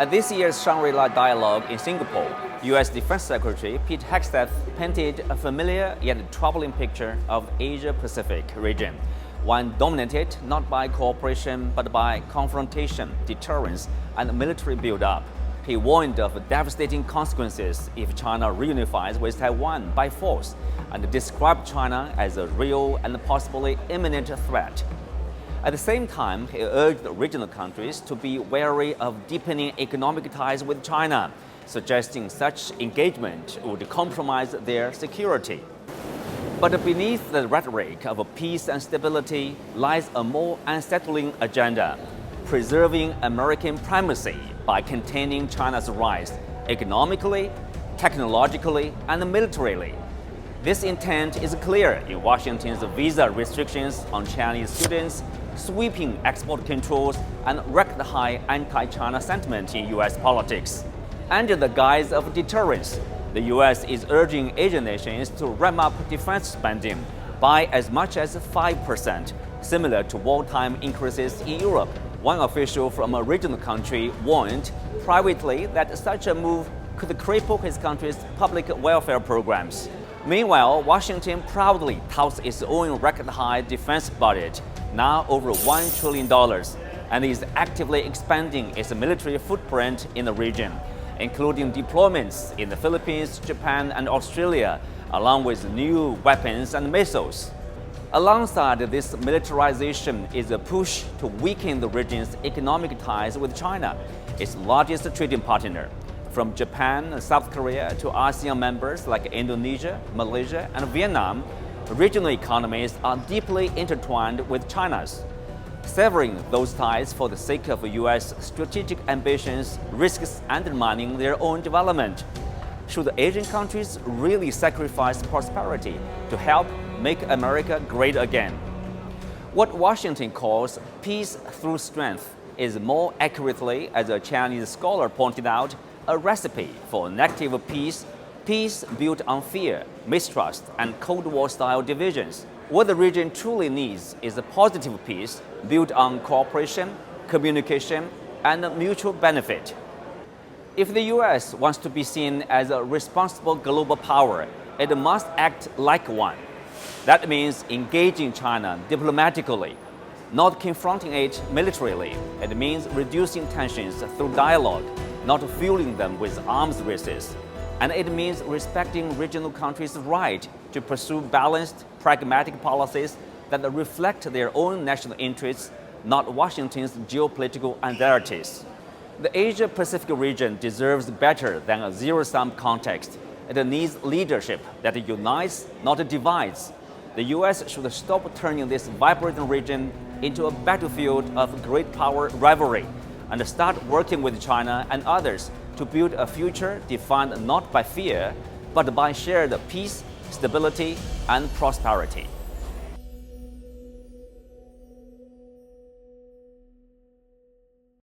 At this year's Shangri-La Dialogue in Singapore, U.S. Defense Secretary Pete Hegseth painted a familiar yet troubling picture of Asia-Pacific region, one dominated not by cooperation but by confrontation, deterrence, and military build-up. He warned of devastating consequences if China reunifies with Taiwan by force and described China as a real and possibly imminent threat. At the same time, he urged regional countries to be wary of deepening economic ties with China, suggesting such engagement would compromise their security. But beneath the rhetoric of peace and stability lies a more unsettling agenda: preserving American primacy by containing China's rise economically, technologically, and militarily. This intent is clear in Washington's visa restrictions on Chinese students, sweeping export controls, and record-high anti-China sentiment in U.S. politics. Under the guise of deterrence, the U.S. is urging Asian nations to ramp up defense spending by as much as 5%, similar to wartime increases in Europe. One official from a regional country warned privately that such a move could cripple his country's public welfare programs. Meanwhile, Washington proudly touts its own record-high defense budget, now over $1 trillion, and is actively expanding its military footprint in the region, including deployments in the Philippines, Japan, and Australia, along with new weapons and missiles. Alongside this militarization is a push to weaken the region's economic ties with China, its largest trading partner. From Japan and South Korea to ASEAN members like Indonesia, Malaysia, and Vietnam, regional economies are deeply intertwined with China's. Severing those ties for the sake of U.S. strategic ambitions risks undermining their own development. Should Asian countries really sacrifice prosperity to help make America great again? What Washington calls peace through strength is more accurately, as a Chinese scholar pointed out, a recipe for negative peace, peace built on fear, mistrust, and Cold War-style divisions. What the region truly needs is a positive peace built on cooperation, communication, and mutual benefit. If the U.S. wants to be seen as a responsible global power, it must act like one. That means engaging China diplomatically, not confronting it militarily. It means reducing tensions through dialogue, not fueling them with arms races. And it means respecting regional countries' right to pursue balanced, pragmatic policies that reflect their own national interests, not Washington's geopolitical anxieties. The Asia-Pacific region deserves better than a zero-sum context. It needs leadership that unites, not divides. The U.S. should stop turning this vibrant region into a battlefield of great power rivalry and start working with China and others to build a future defined not by fear, but by shared peace, stability, and prosperity.